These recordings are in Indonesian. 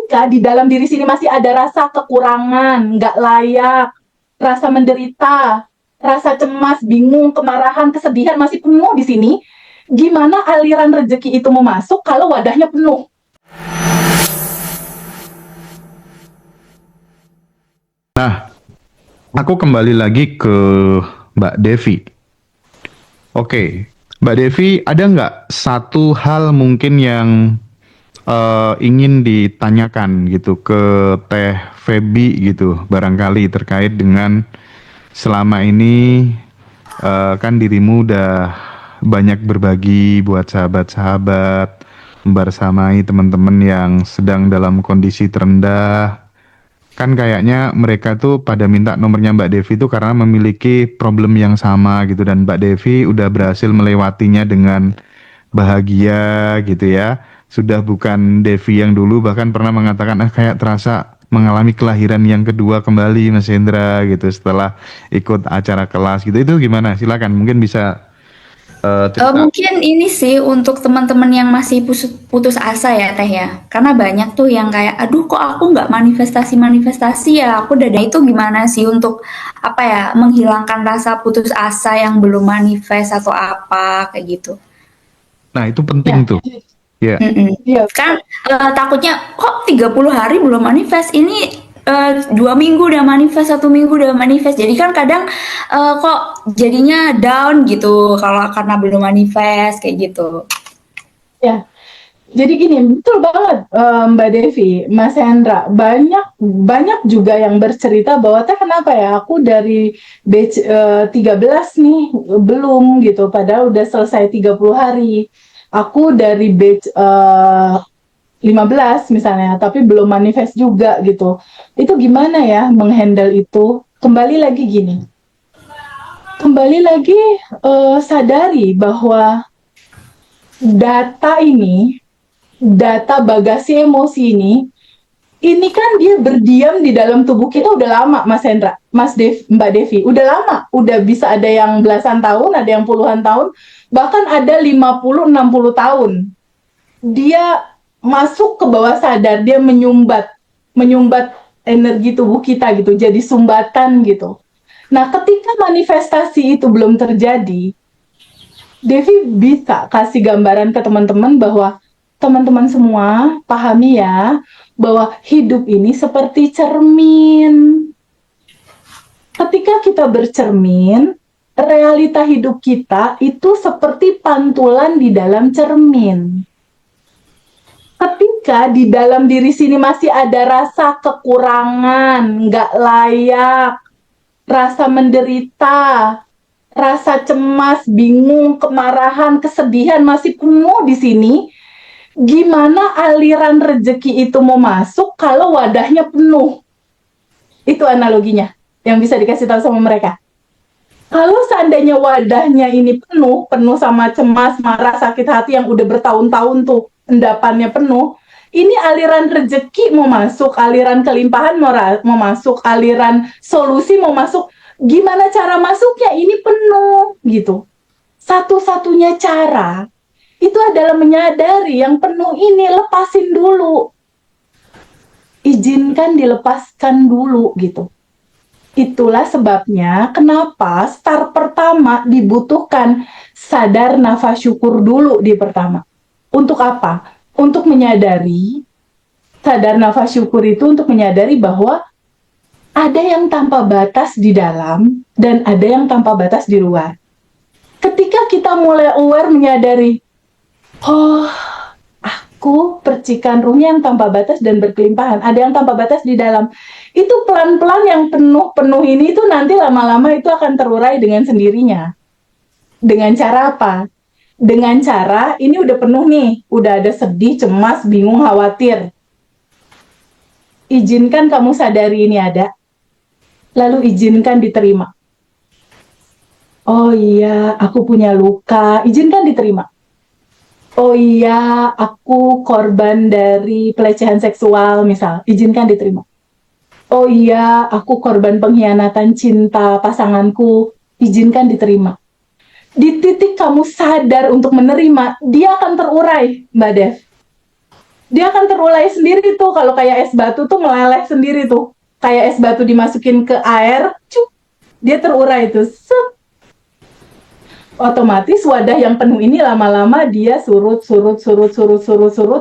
ketika di dalam diri sini masih ada rasa kekurangan, nggak layak, rasa menderita, rasa cemas, bingung, kemarahan, kesedihan masih penuh di sini, gimana aliran rezeki itu mau masuk kalau wadahnya penuh? Nah, aku kembali lagi ke Mbak Devi. Oke, Mbak Devi, ada nggak satu hal mungkin yang ingin ditanyakan gitu ke Teh Feby gitu, barangkali terkait dengan selama ini kan dirimu udah banyak berbagi buat sahabat-sahabat, membersamai teman-teman yang sedang dalam kondisi terendah. Kan kayaknya mereka tuh pada minta nomornya Mbak Devi tuh karena memiliki problem yang sama gitu dan Mbak Devi udah berhasil melewatinya dengan bahagia gitu ya. Sudah bukan Devi yang dulu bahkan pernah mengatakan kayak terasa mengalami kelahiran yang kedua kembali Mas Hendra gitu setelah ikut acara kelas gitu. Itu gimana? Silakan mungkin bisa cerita. Mungkin ini sih untuk teman-teman yang masih putus asa ya Teh ya. Karena banyak tuh yang kayak, aduh kok aku nggak manifestasi-manifestasi ya. Aku udah itu gimana sih untuk apa ya menghilangkan rasa putus asa yang belum manifest atau apa kayak gitu. Nah, itu penting Ya, tuh. Ya. Mm-mm. iya, Kan takutnya kok 30 hari belum manifest ini 2 minggu udah manifest 1 minggu udah manifest jadi kan kadang kok jadinya down gitu kalau karena belum manifest kayak gitu. ya. Jadi gini, betul banget Mbak Devi, Mas Hendra, banyak banyak juga yang bercerita bahwa teh kenapa ya aku dari batch 13 nih belum gitu, padahal udah selesai 30 hari. Aku dari batch 15 misalnya, tapi belum manifest juga gitu. Itu gimana ya menghandle itu? Kembali lagi gini, kembali lagi sadari bahwa data ini data bagasi emosi ini kan dia berdiam di dalam tubuh kita udah lama, Mas Hendra, Mbak Devi, udah lama, udah bisa ada yang belasan tahun, ada yang puluhan tahun, bahkan ada 50-60 tahun. Dia masuk ke bawah sadar, dia menyumbat energi tubuh kita gitu, jadi sumbatan gitu. Nah, ketika manifestasi itu belum terjadi, Devi bisa kasih gambaran ke teman-teman bahwa teman-teman semua pahami ya bahwa hidup ini seperti cermin. Ketika kita bercermin, realita hidup kita itu seperti pantulan di dalam cermin. Ketika di dalam diri sini masih ada rasa kekurangan, nggak layak, rasa menderita, rasa cemas, bingung, kemarahan, kesedihan masih penuh di sini, gimana aliran rezeki itu mau masuk kalau wadahnya penuh? Itu analoginya yang bisa dikasih tahu sama mereka. Kalau seandainya wadahnya ini penuh sama cemas, marah, sakit hati yang udah bertahun-tahun tuh endapannya penuh, ini aliran rezeki mau masuk, aliran kelimpahan mau masuk, aliran solusi mau masuk, gimana cara masuknya? Ini penuh gitu. Satu-satunya cara itu adalah menyadari yang penuh ini lepasin dulu. Izinkan dilepaskan dulu gitu. Itulah sebabnya kenapa start pertama dibutuhkan sadar nafas syukur dulu di pertama. Untuk apa? Untuk menyadari, sadar nafas syukur itu untuk menyadari bahwa ada yang tanpa batas di dalam dan ada yang tanpa batas di luar. Ketika kita mulai aware menyadari, oh, aku percikan ruhnya yang tanpa batas dan berkelimpahan. Ada yang tanpa batas di dalam. Itu pelan-pelan yang penuh-penuh ini itu nanti lama-lama itu akan terurai dengan sendirinya. Dengan cara apa? Dengan cara ini udah penuh nih, udah ada sedih, cemas, bingung, khawatir. Izinkan kamu sadari ini ada, lalu izinkan diterima. Oh iya, aku punya luka, izinkan diterima. Oh iya, aku korban dari pelecehan seksual misal, izinkan diterima. Oh iya, aku korban pengkhianatan cinta pasanganku, izinkan diterima. Di titik kamu sadar untuk menerima, dia akan terurai, Mbak Dev. dia akan terurai sendiri tuh. Kalau kayak es batu tuh meleleh sendiri tuh. Kayak es batu dimasukin ke air, cuk, dia terurai tuh. Sep. Otomatis wadah yang penuh ini lama-lama dia surut,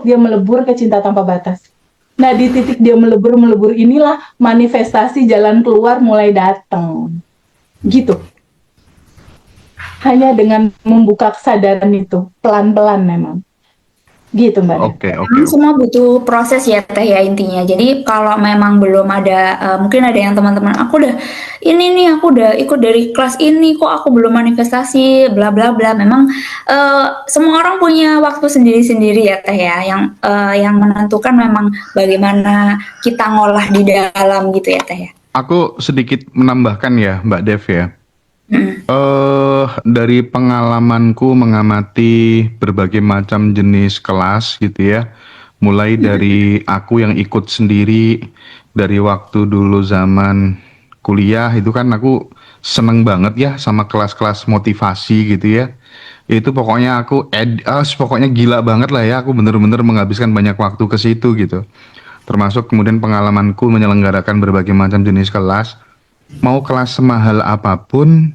dia melebur ke cinta tanpa batas. Nah, di titik dia melebur inilah manifestasi jalan keluar mulai datang. Gitu. Hanya dengan membuka kesadaran itu, pelan-pelan memang. Gitu, Mbak. Oke. Memang semua butuh proses ya Teh ya intinya. Jadi kalau memang belum ada, mungkin ada yang teman-teman aku udah ini nih aku udah ikut dari kelas ini kok aku belum manifestasi bla bla bla. Memang semua orang punya waktu sendiri-sendiri ya Teh ya. Yang menentukan memang bagaimana kita ngolah di dalam gitu ya Teh ya. Aku sedikit menambahkan ya, Mbak Dev ya. Mm. Dari pengalamanku mengamati berbagai macam jenis kelas gitu ya, mulai dari aku yang ikut sendiri dari waktu dulu zaman kuliah itu kan aku seneng banget ya sama kelas-kelas motivasi gitu ya. Itu pokoknya pokoknya gila banget lah ya, aku bener-bener menghabiskan banyak waktu ke situ gitu. Termasuk kemudian pengalamanku menyelenggarakan berbagai macam jenis kelas, mau kelas semahal apapun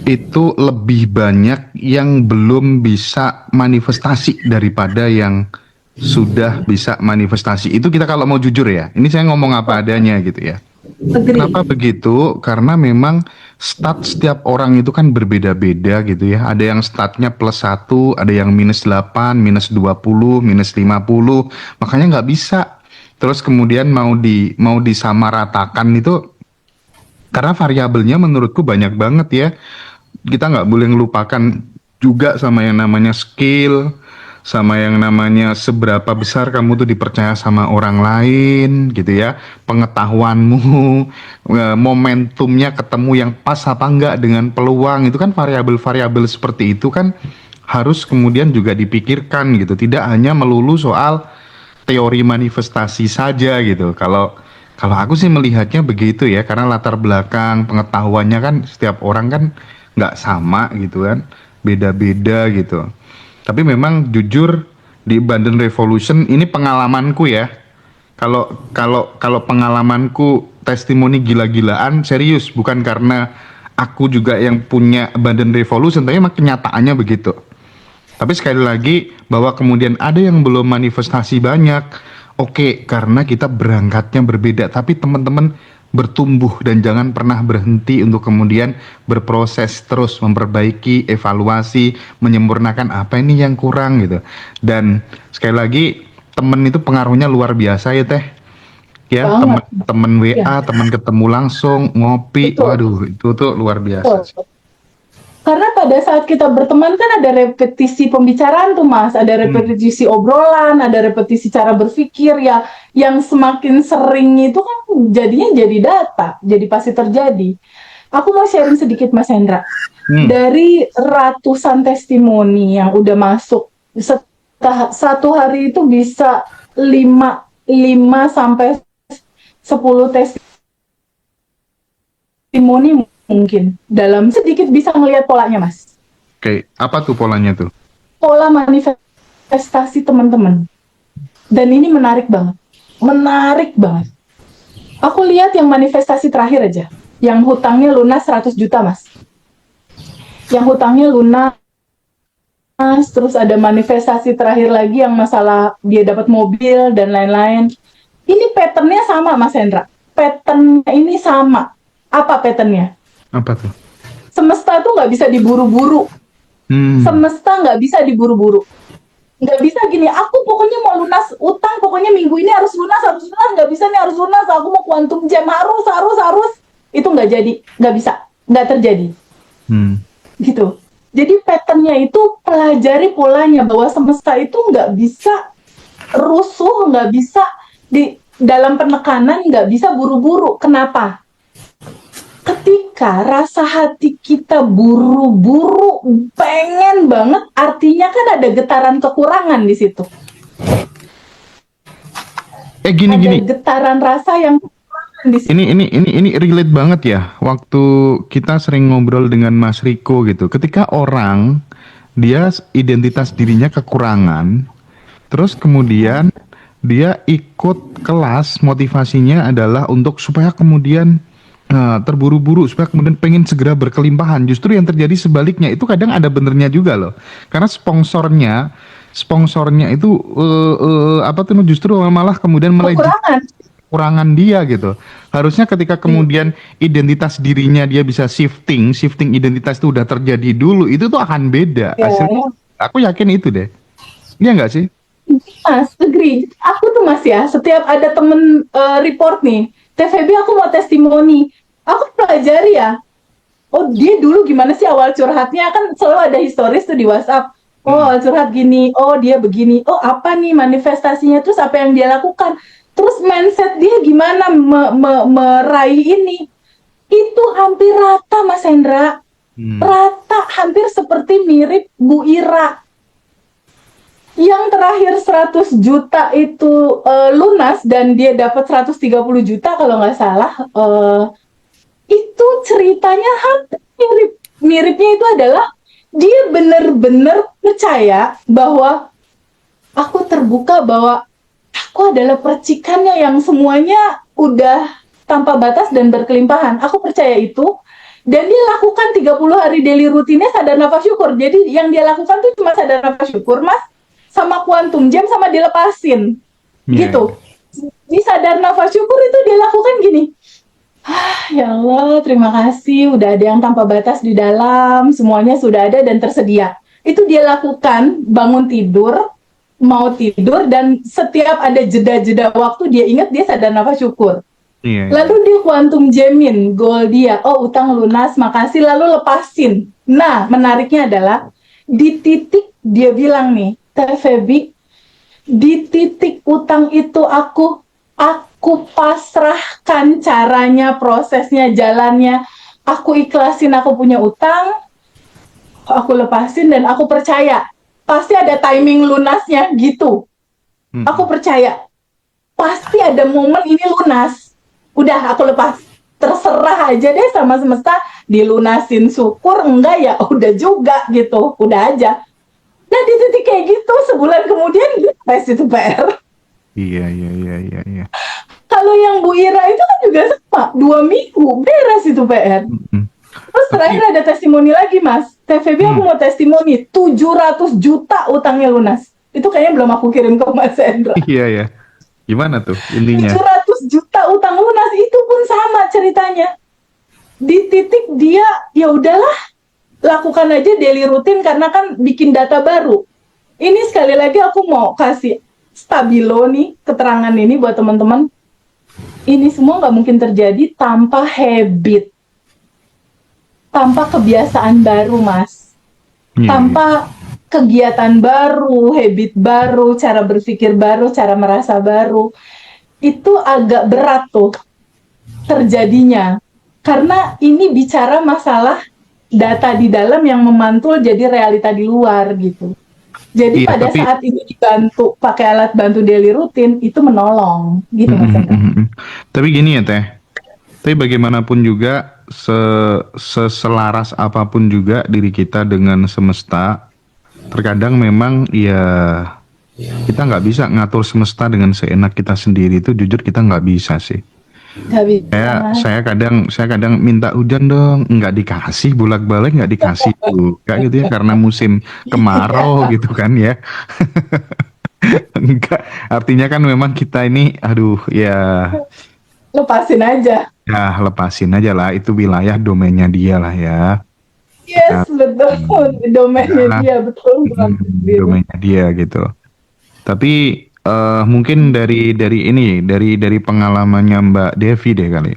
itu lebih banyak yang belum bisa manifestasi daripada yang sudah bisa manifestasi. Itu kita kalau mau jujur ya. Ini saya ngomong apa adanya gitu ya. Agree. Kenapa begitu? Karena memang stat setiap orang itu kan berbeda-beda gitu ya. Ada yang statnya +1, ada yang -8, -20, -50. Makanya nggak bisa. Terus kemudian mau disamaratakan itu karena variabelnya menurutku banyak banget ya. Kita nggak boleh ngelupakan juga sama yang namanya skill, sama yang namanya seberapa besar kamu tuh dipercaya sama orang lain gitu ya, pengetahuanmu, momentumnya ketemu yang pas apa enggak dengan peluang, itu kan variabel-variabel seperti itu kan harus kemudian juga dipikirkan gitu, tidak hanya melulu soal teori manifestasi saja gitu. Kalau aku sih melihatnya begitu ya, karena latar belakang pengetahuannya kan setiap orang kan nggak sama gitu kan, beda-beda gitu. Tapi memang jujur di Bandung Revolution ini pengalamanku ya. Kalau pengalamanku testimoni gila-gilaan serius, bukan karena aku juga yang punya Bandung Revolution, tapi emang kenyataannya begitu. Tapi sekali lagi bahwa kemudian ada yang belum manifestasi banyak. Oke, karena kita berangkatnya berbeda, tapi teman-teman bertumbuh dan jangan pernah berhenti untuk kemudian berproses terus memperbaiki, evaluasi, menyempurnakan apa ini yang kurang gitu. Dan sekali lagi temen itu pengaruhnya luar biasa ya Teh. Ya, Banget. temen WA, Ya. temen ketemu langsung, ngopi, Betul. waduh itu tuh luar biasa. Betul. Karena pada saat kita berteman kan ada repetisi pembicaraan tuh Mas, ada repetisi obrolan, ada repetisi cara berpikir ya, yang semakin sering itu kan jadinya jadi data, jadi pasti terjadi. Aku mau sharing sedikit Mas Hendra. Dari ratusan testimoni yang udah masuk, satu hari itu bisa 5 sampai 10 testimoni mungkin. Dalam sedikit bisa melihat polanya, Mas. Oke, apa tuh polanya tuh? Pola manifestasi teman-teman. Dan ini menarik banget. Menarik banget. Aku lihat yang manifestasi terakhir aja. Yang hutangnya lunas 100 juta, Mas. Yang hutangnya lunas, terus ada manifestasi terakhir lagi yang masalah dia dapat mobil dan lain-lain. Ini patternnya sama, Mas Hendra. Patternnya ini sama. Apa patternnya? Apa tuh? Semesta tuh nggak bisa diburu-buru. Semesta nggak bisa diburu-buru. Nggak bisa gini, aku pokoknya mau lunas utang, pokoknya minggu ini harus lunas, nggak bisa nih harus lunas, aku mau quantum jam, harus. Itu nggak jadi, nggak bisa, nggak terjadi. Gitu. Jadi patternnya itu pelajari polanya, bahwa semesta itu nggak bisa rusuh, nggak bisa di dalam penekanan, nggak bisa buru-buru. Kenapa? Ketika rasa hati kita buru-buru, pengen banget, artinya kan ada getaran kekurangan di situ. Gini. Ada getaran rasa yang kekurangan di situ. Ini relate banget ya. Waktu kita sering ngobrol dengan Mas Riko gitu. Ketika orang dia identitas dirinya kekurangan, Terus kemudian dia ikut kelas, motivasinya adalah untuk supaya kemudian terburu-buru, supaya kemudian pengen segera berkelimpahan. Justru yang terjadi sebaliknya itu kadang ada benernya juga loh. Karena sponsornya itu apa tuh, justru malah kemudian melejit Kekurangan. kekurangan dia gitu. Harusnya ketika kemudian identitas dirinya dia bisa shifting identitas itu udah terjadi dulu, itu tuh akan beda hasilnya. Ya, Aku yakin itu deh. Iya nggak sih? Mas, agree. Aku tuh Mas ya, setiap ada temen report nih, TVB aku mau testimoni, aku pelajari ya. Oh dia dulu gimana sih awal curhatnya, kan selalu ada historis tuh di WhatsApp. Oh awal curhat gini, oh dia begini, oh apa nih manifestasinya, terus apa yang dia lakukan, terus mindset dia gimana meraih ini. Itu hampir rata Mas Hendra, Hmm. rata hampir seperti mirip Bu Ira. Yang terakhir 100 juta itu lunas dan dia dapat 130 juta kalau nggak salah. Itu ceritanya hampir mirip. Miripnya itu adalah dia benar-benar percaya bahwa aku terbuka, bahwa aku adalah percikannya yang semuanya udah tanpa batas dan berkelimpahan. Aku percaya itu. Dan dia lakukan 30 hari daily rutinnya sadar nafas syukur. Jadi yang dia lakukan tuh cuma sadar nafas syukur, Mas, sama quantum jam, sama dilepasin. Iya. Gitu. Di sadar nafas syukur itu dia lakukan gini. Ya Allah, terima kasih. Udah ada yang tanpa batas di dalam. Semuanya sudah ada dan tersedia. Itu dia lakukan bangun tidur, mau tidur, dan setiap ada jeda-jeda waktu dia ingat dia sadar nafas syukur. Iya. Lalu dia quantum jamin goal dia. Oh, utang lunas, makasih, lalu lepasin. Nah, menariknya adalah di titik dia bilang nih, Teh Feby, di titik utang itu aku pasrahkan caranya, prosesnya, jalannya. Aku ikhlasin aku punya utang, aku lepasin, dan aku percaya pasti ada timing lunasnya gitu. Hmm. Aku percaya pasti ada momen ini lunas. Udah aku lepas, terserah aja deh sama semesta, dilunasin syukur enggak ya udah juga gitu, udah aja. Nah di titik kayak gitu sebulan kemudian beres itu PR. Iya. Kalau yang Bu Ira itu kan juga sama, 2 minggu beres itu PR. Mm-mm. Terus terakhir ada testimoni lagi Mas, TVB aku mau testimoni 700 juta utangnya lunas. Itu kayaknya belum aku kirim ke Mas Hendra. Iya ya. Gimana tuh intinya? 700 juta utang lunas, itu pun sama ceritanya. Di titik dia ya udahlah, lakukan aja daily rutin karena kan bikin data baru. Ini sekali lagi aku mau kasih stabilo nih, keterangan ini buat teman-teman. Ini semua nggak mungkin terjadi tanpa habit, tanpa kebiasaan baru Mas, Iya. tanpa kegiatan baru, habit baru, cara berpikir baru, cara merasa baru. Itu agak berat tuh terjadinya. Karena ini bicara masalah data di dalam yang memantul jadi realita di luar gitu. Jadi Iya, pada tapi- saat ini dibantu pakai alat bantu daily rutin, itu menolong gitu Mas Hendra. Tapi gini ya Teh, tapi bagaimanapun juga seselaras apapun juga diri kita dengan semesta, terkadang memang ya kita nggak bisa ngatur semesta dengan seenak kita sendiri, itu jujur kita nggak bisa sih. Nggak bisa, Mas. Saya kadang minta hujan dong, nggak dikasih, bolak-balik nggak dikasih juga gitu ya, karena musim kemarau gitu kan ya. Enggak, artinya kan memang kita ini, aduh ya, Lepasin aja. ya lepasin aja lah, itu wilayah domainnya dia lah ya. Yes, betul. Domainnya Nah, dia, betul banget. domainnya dia gitu. Tapi mungkin dari pengalamannya Mbak Devi deh kali.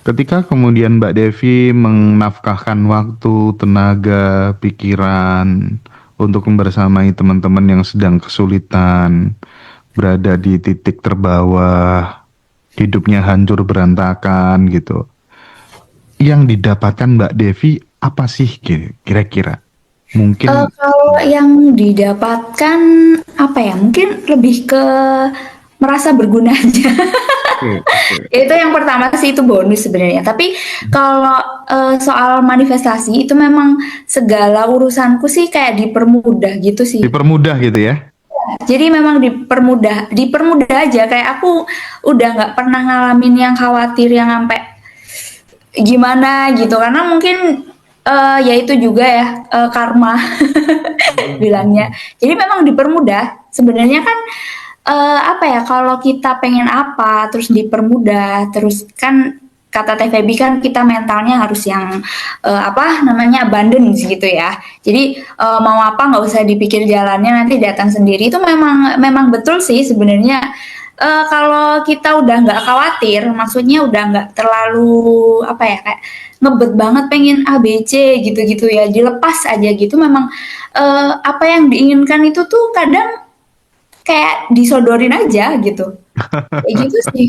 Ketika kemudian Mbak Devi menafkahkan waktu, tenaga, pikiran untuk membersamai teman-teman yang sedang kesulitan, berada di titik terbawah, hidupnya hancur berantakan gitu. Yang didapatkan Mbak Devi apa sih kira-kira? Mungkin Kalau yang didapatkan apa ya? Mungkin lebih ke merasa berguna aja. Itu yang pertama sih, itu bonus sebenarnya. Tapi kalau soal manifestasi itu memang segala urusanku sih kayak dipermudah gitu sih. dipermudah gitu ya. Jadi memang dipermudah aja. Kayak aku udah nggak pernah ngalamin yang khawatir yang sampai gimana gitu. Karena mungkin ya itu juga ya karma bilangnya. Jadi memang dipermudah. Sebenarnya kan apa ya, kalau kita pengen apa terus dipermudah, terus kan kata Teh Feby kan kita mentalnya harus yang apa namanya abundance gitu ya. Jadi mau apa nggak usah dipikir jalannya, nanti datang sendiri. Itu memang memang betul sih sebenarnya. Kalau kita udah nggak khawatir, maksudnya udah nggak terlalu apa ya, kayak ngebet banget pengen A B C gitu-gitu ya, dilepas aja gitu. Memang apa yang diinginkan itu tuh kadang kayak disodorin aja gitu. Kayak gitu sih.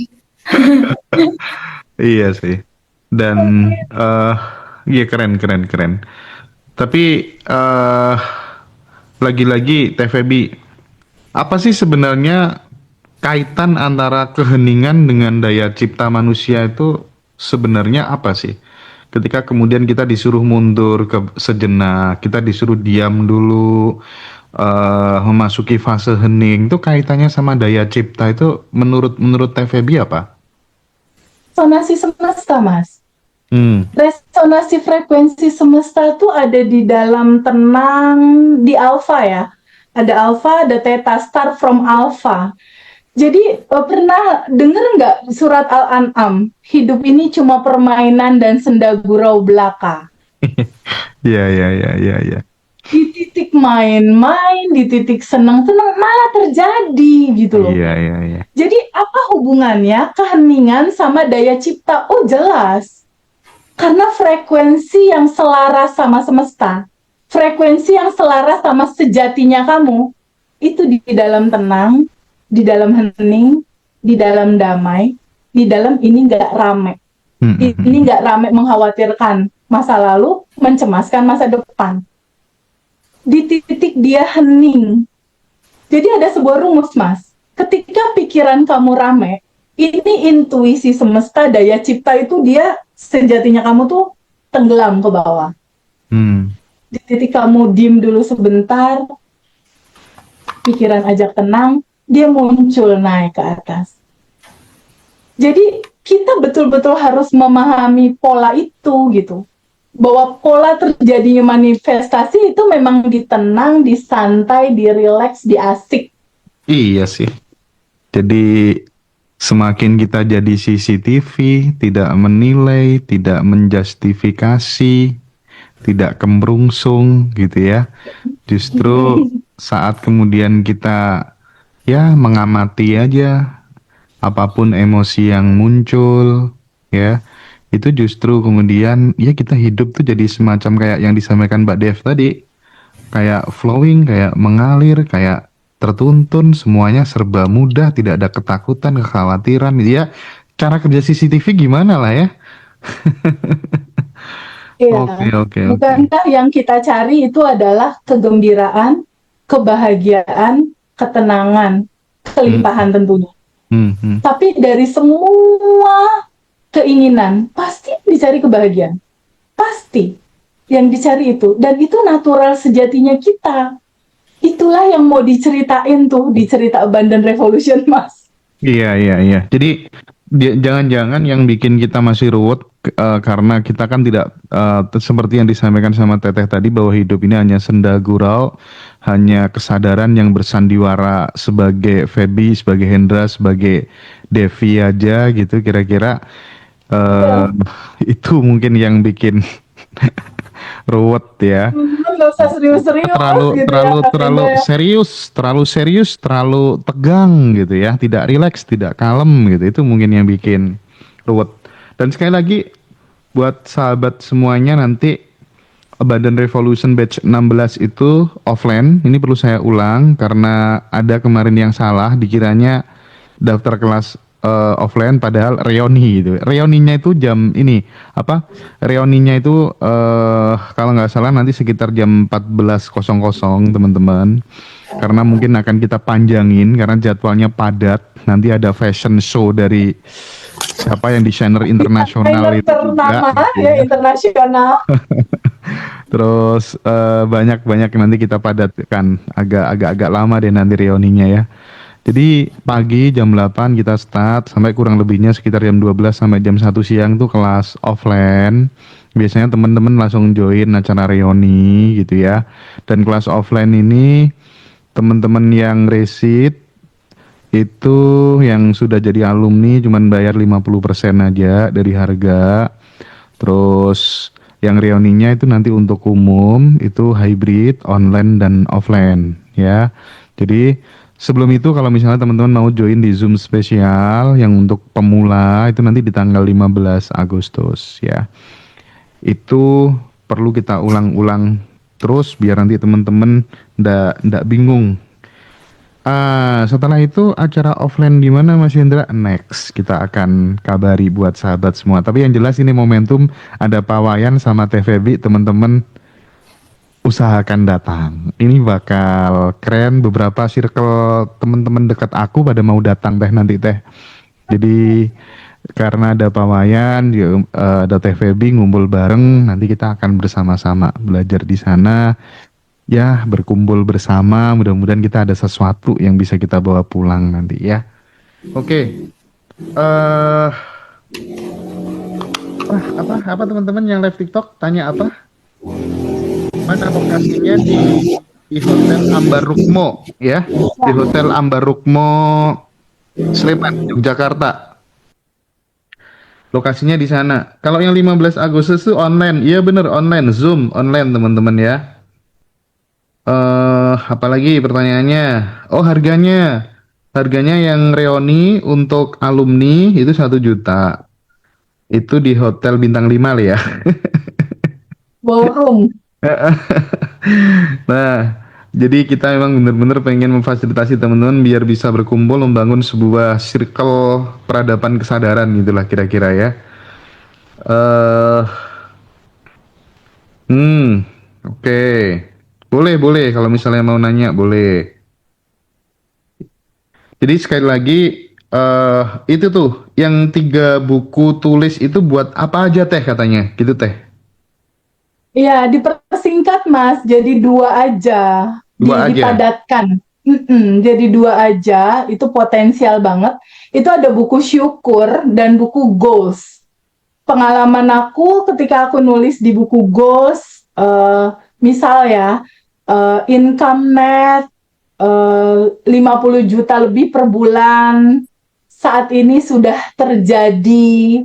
Iya sih. Dan eh iya keren keren keren. Tapi lagi-lagi Teh Feby, apa sih sebenarnya kaitan antara keheningan dengan daya cipta manusia itu sebenarnya apa sih? Ketika kemudian kita disuruh mundur ke sejenak, kita disuruh diam dulu, memasuki fase hening, itu kaitannya sama daya cipta itu menurut menurut Teh Feby apa? Resonansi semesta, Mas. Hmm. Resonansi frekuensi semesta tuh ada di dalam tenang, di alfa ya. Ada alfa, ada theta, start from alpha. Jadi pernah dengar nggak surat Al-An'am? Hidup ini cuma permainan dan senda gurau belaka. Ya ya ya ya ya. Di titik main-main, di titik senang-senang malah terjadi gitu loh. Iya iya iya. Jadi apa hubungannya keheningan sama daya cipta? Oh jelas. Karena frekuensi yang selaras sama semesta, frekuensi yang selaras sama sejatinya kamu, itu di dalam tenang, di dalam hening, di dalam damai, di dalam ini nggak rame. Ini nggak rame mengkhawatirkan masa lalu, mencemaskan masa depan. Di titik dia hening. Jadi ada sebuah rumus, Mas. Ketika pikiran kamu rame, ini intuisi semesta, daya cipta itu dia sejatinya kamu tuh tenggelam ke bawah. Di titik kamu diem dulu sebentar, pikiran ajak tenang, dia muncul naik ke atas. Jadi kita betul-betul harus memahami pola itu gitu. Bahwa pola terjadinya manifestasi itu memang ditenang, disantai, dirileks, diasik. Iya sih. Jadi semakin kita jadi CCTV, tidak menilai, tidak menjustifikasi, tidak kemrungsung gitu ya. Justru saat kemudian kita ya mengamati aja apapun emosi yang muncul ya, itu justru kemudian ya kita hidup tuh jadi semacam kayak yang disampaikan Mbak Dev tadi, kayak flowing, kayak mengalir, kayak tertuntun, semuanya serba mudah, tidak ada ketakutan, kekhawatiran ya. Cara kerja CCTV gimana lah ya. Iya. Oke. Bukankah yang kita cari itu adalah kegembiraan, kebahagiaan, ketenangan, kelimpahan tentunya. Tapi dari semua keinginan pasti dicari kebahagiaan, pasti yang dicari itu, dan itu natural sejatinya kita. Itulah yang mau diceritain tuh di cerita Abundant Revolution, Mas. Iya. Jadi jangan-jangan yang bikin kita masih ruwet karena kita kan tidak seperti yang disampaikan sama Teteh tadi, bahwa hidup ini hanya senda gurau, hanya kesadaran yang bersandiwara sebagai Feby, sebagai Hendra, sebagai Devi aja gitu kira-kira. Itu mungkin yang bikin ruwet ya. Nggak usah serius-serius gitu terlalu ya. terlalu serius, terlalu tegang gitu ya, tidak rileks, tidak kalem gitu. Itu mungkin yang bikin ruwet. Dan sekali lagi buat sahabat semuanya, nanti Abundant Revolution batch 16 itu offline. Ini perlu saya ulang karena ada kemarin yang salah, dikiranya daftar kelas offline padahal reuni gitu. Reuninya itu jam ini apa? Reuninya itu kalau nggak salah nanti sekitar jam 14.00 teman-teman. Karena mungkin akan kita panjangin karena jadwalnya padat. Nanti ada fashion show dari siapa yang desainer internasional itu juga. Ternama ya, internasional. Terus banyak-banyak nanti kita padatkan, agak-agak lama deh nanti reuninya ya. Jadi pagi jam 8 kita start sampai kurang lebihnya sekitar jam 12 sampai jam 1 siang tuh kelas offline. Biasanya teman-teman langsung join acara reuni gitu ya. Dan kelas offline ini teman-teman yang resit itu yang sudah jadi alumni cuman bayar 50% aja dari harga. Terus yang reuninya itu nanti untuk umum itu hybrid, online dan offline ya. Jadi sebelum itu kalau misalnya teman-teman mau join di Zoom spesial yang untuk pemula itu nanti di tanggal 15 Agustus ya. Itu perlu kita ulang-ulang terus biar nanti teman-teman ndak bingung. Setelah itu acara offline di mana Mas Hendra? Next, kita akan kabari buat sahabat semua. Tapi yang jelas ini momentum ada Pawayan sama TVB, teman-teman usahakan datang. Ini bakal keren. Beberapa circle teman-teman dekat aku pada mau datang teh nanti teh. Jadi karena ada Pawayan, ada TVB ngumpul bareng, nanti kita akan bersama-sama belajar di sana. Ya, berkumpul bersama, mudah-mudahan kita ada sesuatu yang bisa kita bawa pulang nanti ya. Oke. eh apa teman-teman yang live TikTok tanya apa? Mana lokasinya di Hotel Ambar Rukmo ya? Di Hotel Ambar Rukmo Sleman, Yogyakarta. Lokasinya di sana. Kalau yang 15 Agustus itu online. Iya bener online, Zoom online teman-teman ya. Apalagi pertanyaannya? Oh, harganya. Harganya yang reoni untuk alumni itu 1 juta. Itu di hotel bintang 5 lah ya. Ballroom. Nah, jadi kita memang benar-benar pengen memfasilitasi teman-teman biar bisa berkumpul membangun sebuah circle peradaban kesadaran gitulah kira-kira ya. Eh, oke. Boleh kalau misalnya mau nanya boleh. Jadi sekali lagi itu tuh yang 3 buku tulis itu buat apa aja teh katanya, gitu teh. Iya, dipersingkat Mas, jadi 2 aja, 2 aja. dipadatkan. Jadi 2 aja, itu potensial banget. Itu ada buku syukur dan buku goals. Pengalaman aku ketika aku nulis di buku goals, misal ya, income net 50 juta lebih per bulan, saat ini sudah terjadi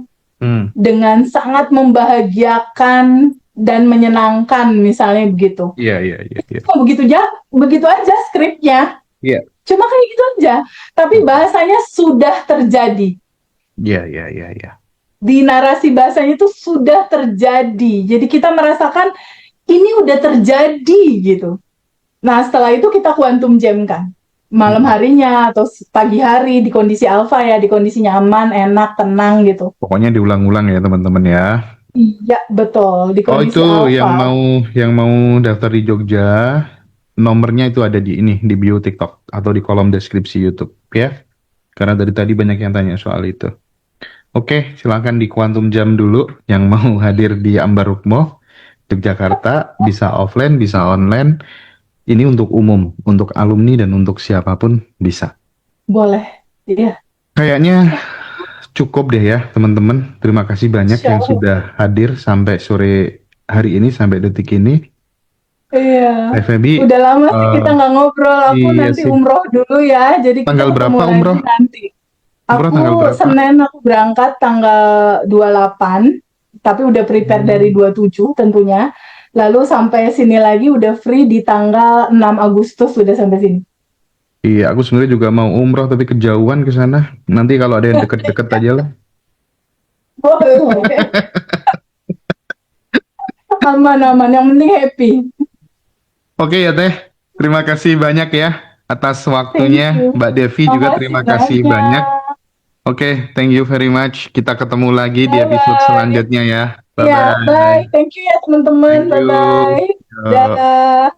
dengan sangat membahagiakan dan menyenangkan, misalnya begitu. Iya. Cuma begitu aja skripnya. Iya. Cuma kayak gitu aja. Tapi bahasanya sudah terjadi. Iya. Di narasi bahasanya itu sudah terjadi. Jadi kita merasakan ini udah terjadi gitu. Nah, setelah itu kita quantum jam kan. Malam harinya atau pagi hari di kondisi alfa ya, di kondisi nyaman, enak, tenang gitu. Pokoknya diulang-ulang ya teman-teman ya. Iya, betul. Di Oh kondisi itu alfa. yang mau daftar di Jogja, nomornya itu ada di ini di bio TikTok atau di kolom deskripsi YouTube ya. Karena dari tadi banyak yang tanya soal itu. Oke, silakan di Quantum Jam dulu yang mau hadir di Ambar Rukmo, Yogyakarta, bisa offline, bisa online. Ini untuk umum, untuk alumni dan untuk siapapun bisa. Boleh. Iya. Kayaknya cukup deh ya teman-teman. Terima kasih banyak yang Siap. sudah hadir sampai sore hari ini, sampai detik ini. Iya. FEB, Udah lama sih kita nggak ngobrol. Aku iya nanti sih. umroh dulu ya. Jadi kita Tanggal ketemu berapa lagi umroh? nanti. Umroh Aku tanggal berapa? Senin aku berangkat tanggal 28, tapi udah prepare dari 27 tentunya. Lalu sampai sini lagi udah free di tanggal 6 Agustus udah sampai sini. Iya, aku sebenarnya juga mau umroh tapi kejauhan ke sana. Nanti kalau ada yang deket-deket aja lah. Boleh. Aman-aman, yang penting happy. Oke ya Teh, terima kasih banyak ya atas Thank waktunya. you. Mbak Devi juga terima kasih banyak. Oke, thank you very much. Kita ketemu lagi di episode Bye-bye. selanjutnya ya. Ya, bye. Bye-bye. Thank you ya teman-teman. Thank you. Bye-bye. Yo. Dadah.